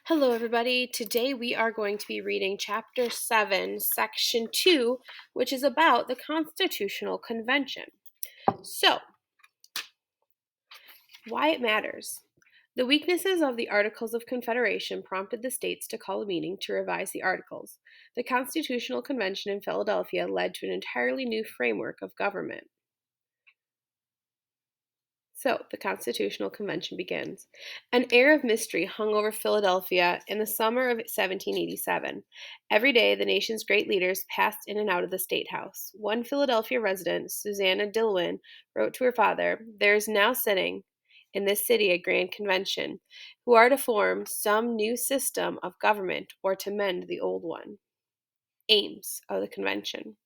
Hello, everybody. Today we are going to be reading Chapter 7, Section 2, which is about the Constitutional Convention. So, why it matters. The weaknesses of the Articles of Confederation prompted the states to call a meeting to revise the Articles. The Constitutional Convention in Philadelphia led to an entirely new framework of government. So, the Constitutional Convention begins. An air of mystery hung over Philadelphia in the summer of 1787. Every day, the nation's great leaders passed in and out of the State House. One Philadelphia resident, Susanna Dillwyn, wrote to her father, "There is now sitting in this city a grand convention, who are to form some new system of government or to mend the old one." Aims of the convention.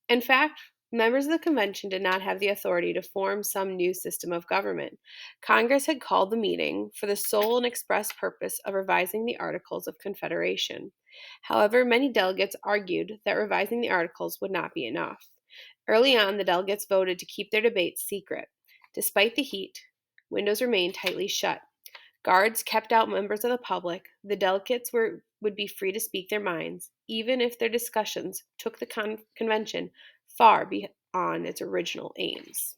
In fact, members of the convention did not have the authority to form some new system of government. Congress had called the meeting for the sole and express purpose of revising the Articles of Confederation. However, many delegates argued that revising the Articles would not be enough. Early on, the delegates voted to keep their debates secret. Despite the heat, windows remained tightly shut. Guards kept out members of the public. The delegates would be free to speak their minds, even if their discussions took the convention far beyond its original aims.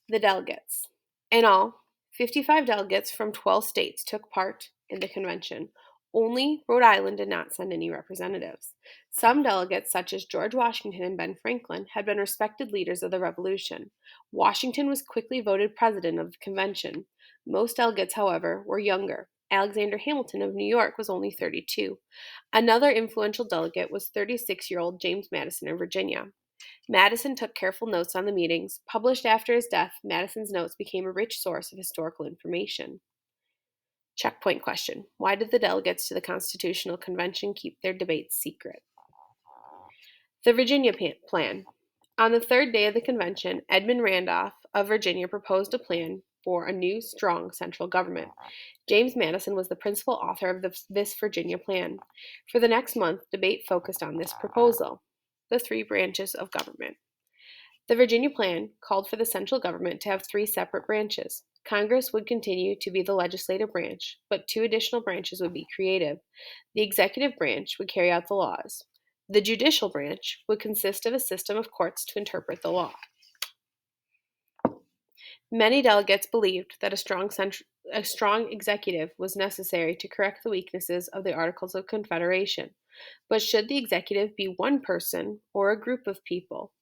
The delegates. In all, 55 delegates from 12 states took part in the convention. Only Rhode Island did not send any representatives. Some delegates, such as George Washington and Ben Franklin, had been respected leaders of the Revolution. Washington was quickly voted president of the convention. Most delegates, however, were younger. Alexander Hamilton of New York was only 32. Another influential delegate was 36-year-old James Madison of Virginia. Madison took careful notes on the meetings. Published after his death, Madison's notes became a rich source of historical information. Checkpoint question. Why did the delegates to the Constitutional Convention keep their debates secret? The Virginia Plan. On the third day of the convention, Edmund Randolph of Virginia proposed a plan for a new, strong central government. James Madison was the principal author of this Virginia plan. For the next month, debate focused on this proposal: the three branches of government. The Virginia plan called for the central government to have three separate branches. Congress would continue to be the legislative branch, but two additional branches would be created. The executive branch would carry out the laws. The judicial branch would consist of a system of courts to interpret the law. Many delegates believed that a strong executive was necessary to correct the weaknesses of the Articles of Confederation. But should the executive be one person or a group of people?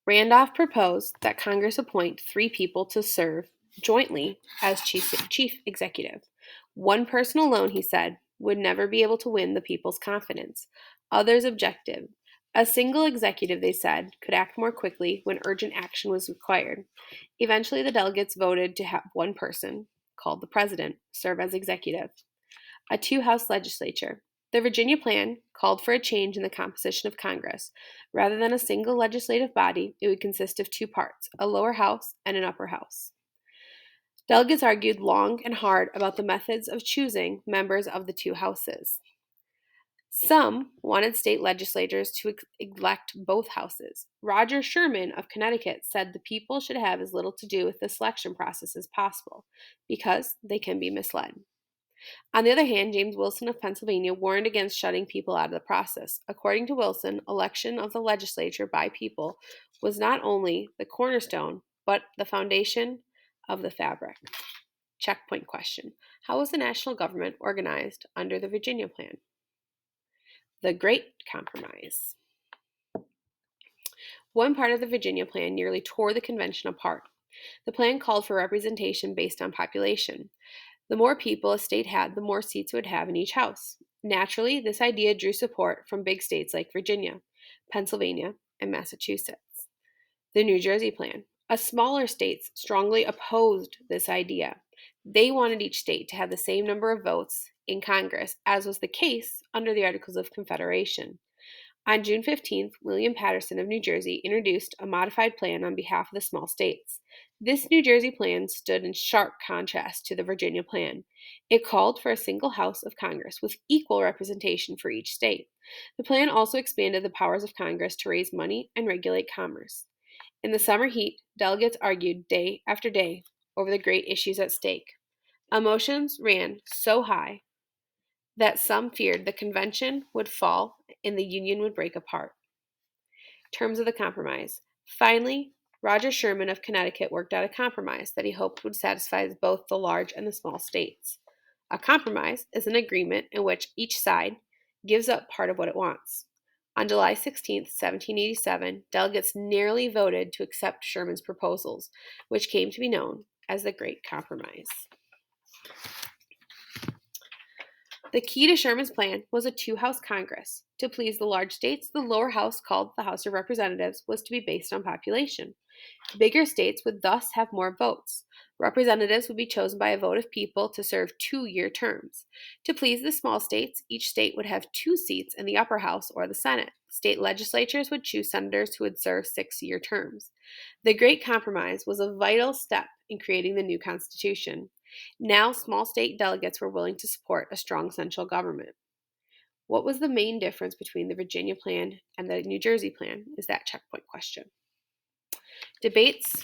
Randolph proposed that Congress appoint three people to serve jointly as chief executive. One person alone, he said, would never be able to win the people's confidence. Others objected. A single executive, they said, could act more quickly when urgent action was required. Eventually, the delegates voted to have one person, called the president, serve as executive. A two-house legislature. The Virginia plan called for a change in the composition of Congress. Rather than a single legislative body, it would consist of two parts, a lower house and an upper house. Delegates argued long and hard about the methods of choosing members of the two houses. Some wanted state legislatures to elect both houses. Roger Sherman of Connecticut said the people should have as little to do with the selection process as possible, because they can be misled. On the other hand, James Wilson of Pennsylvania warned against shutting people out of the process. According to Wilson, election of the legislature by people was not only the cornerstone, but the foundation of the fabric. Checkpoint question. How was the national government organized under the Virginia Plan? The Great Compromise. One part of the Virginia Plan nearly tore the convention apart. The plan called for representation based on population. The more people a state had, the more seats it would have in each house. Naturally, this idea drew support from big states like Virginia, Pennsylvania, and Massachusetts. The New Jersey Plan. Smaller states strongly opposed this idea. They wanted each state to have the same number of votes in Congress, as was the case under the Articles of Confederation. On June 15th, William Paterson of New Jersey introduced a modified plan on behalf of the small states. This New Jersey plan stood in sharp contrast to the Virginia plan. It called for a single house of Congress with equal representation for each state. The plan also expanded the powers of Congress to raise money and regulate commerce. In the summer heat, delegates argued day after day over the great issues at stake. Emotions ran so high that some feared the convention would fall and the Union would break apart. Terms of the compromise. Finally, Roger Sherman of Connecticut worked out a compromise that he hoped would satisfy both the large and the small states. A compromise is an agreement in which each side gives up part of what it wants. On July 16, 1787, delegates narrowly voted to accept Sherman's proposals, which came to be known as the Great Compromise. The key to Sherman's plan was a two-house Congress. To please the large states, the lower house, called the House of Representatives, was to be based on population. Bigger states would thus have more votes. Representatives would be chosen by a vote of people to serve 2-year terms. To please the small states, each state would have 2 seats in the upper house or the Senate. State legislatures would choose senators who would serve 6-year terms. The Great Compromise was a vital step in creating the new Constitution. Now, small state delegates were willing to support a strong central government. What was the main difference between the Virginia plan and the New Jersey plan is that checkpoint question. Debates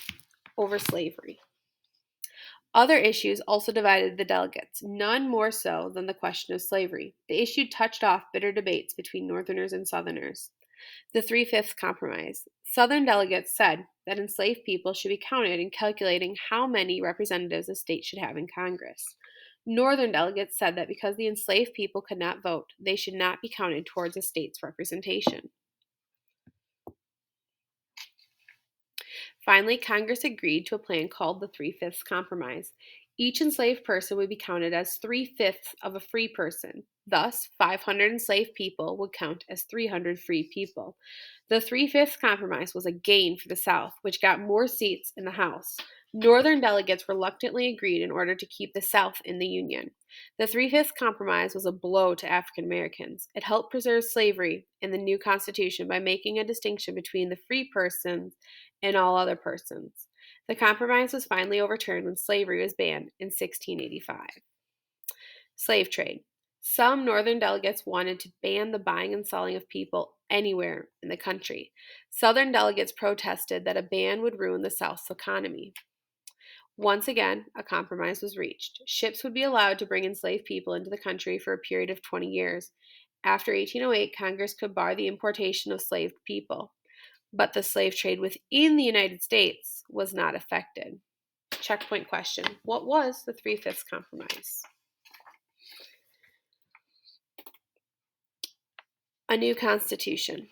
over slavery. Other issues also divided the delegates, none more so than the question of slavery. The issue touched off bitter debates between Northerners and Southerners. The 3/5 Compromise. Southern delegates said that enslaved people should be counted in calculating how many representatives a state should have in Congress. Northern delegates said that because the enslaved people could not vote, they should not be counted towards a state's representation. Finally, Congress agreed to a plan called the 3/5 Compromise. Each enslaved person would be counted as 3/5 of a free person. Thus, 500 enslaved people would count as 300 free people. The 3/5 Compromise was a gain for the South, which got more seats in the House. Northern delegates reluctantly agreed in order to keep the South in the Union. The 3/5 Compromise was a blow to African Americans. It helped preserve slavery in the new Constitution by making a distinction between the free persons and all other persons. The compromise was finally overturned when slavery was banned in 1685. Slave trade. Some Northern delegates wanted to ban the buying and selling of people anywhere in the country. Southern delegates protested that a ban would ruin the South's economy. Once again, a compromise was reached. Ships would be allowed to bring enslaved people into the country for a period of 20 years. After 1808, Congress could bar the importation of enslaved people, but the slave trade within the United States was not affected. Checkpoint question. What was the 3/5 Compromise? A new Constitution.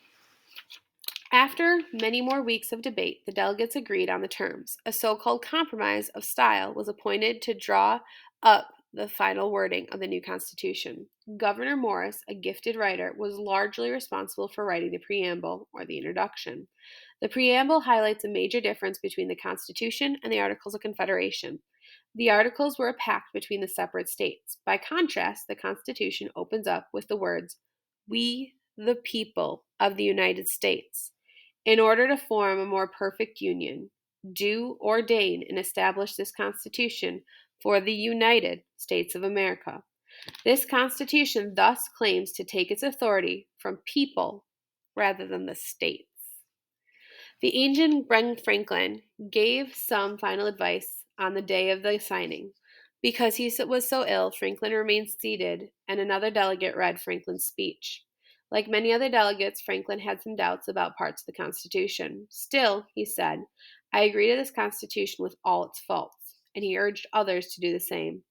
After many more weeks of debate, the delegates agreed on the terms. A so-called compromise of style was appointed to draw up the final wording of the new Constitution. Governor Morris, a gifted writer, was largely responsible for writing the preamble or the introduction. The preamble highlights a major difference between the Constitution and the Articles of Confederation. The Articles were a pact between the separate states. By contrast, the Constitution opens up with the words, "We, the people of the United States, in order to form a more perfect union, do ordain and establish this Constitution for the United States of America." This Constitution thus claims to take its authority from people rather than the states. The ancient Ben Franklin gave some final advice on the day of the signing. Because he was so ill, Franklin remained seated, and another delegate read Franklin's speech. Like many other delegates, Franklin had some doubts about parts of the Constitution. Still, he said, "I agree to this Constitution with all its faults," and he urged others to do the same.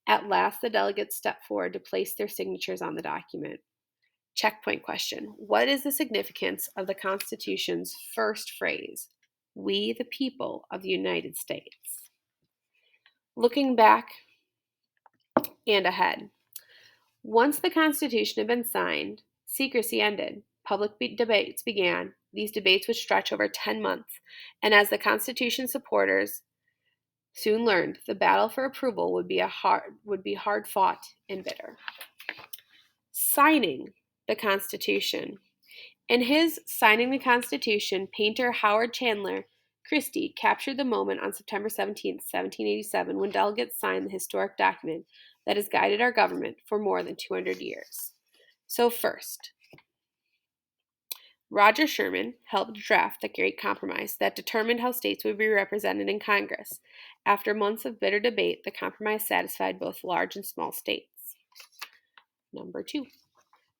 At last, the delegates stepped forward to place their signatures on the document. Checkpoint question. What is the significance of the Constitution's first phrase, "We, the people of the United States"? Looking back and ahead. Once the Constitution had been signed, secrecy ended. Public debates began. These debates would stretch over 10 months, and as the Constitution supporters soon learned, the battle for approval would be hard fought and bitter. Signing the Constitution. In his Signing the Constitution, painter Howard Chandler Christie captured the moment on September 17, 1787, when delegates signed the historic document that has guided our government for more than 200 years. So first, Roger Sherman helped draft the Great Compromise that determined how states would be represented in Congress. After months of bitter debate, the compromise satisfied both large and small states. Number 2.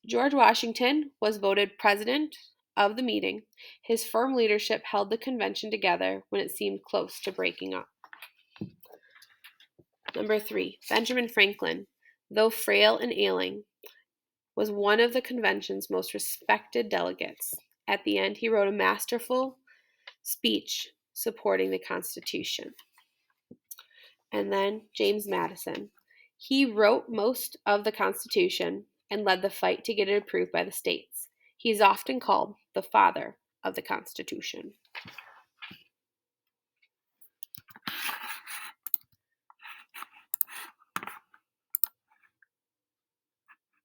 George Washington was voted president of the meeting. His firm leadership held the convention together when it seemed close to breaking up. Number 3. Benjamin Franklin, though frail and ailing, was one of the convention's most respected delegates. At the end, he wrote a masterful speech supporting the Constitution. And then James Madison. He wrote most of the Constitution and led the fight to get it approved by the states. He is often called the father of the Constitution.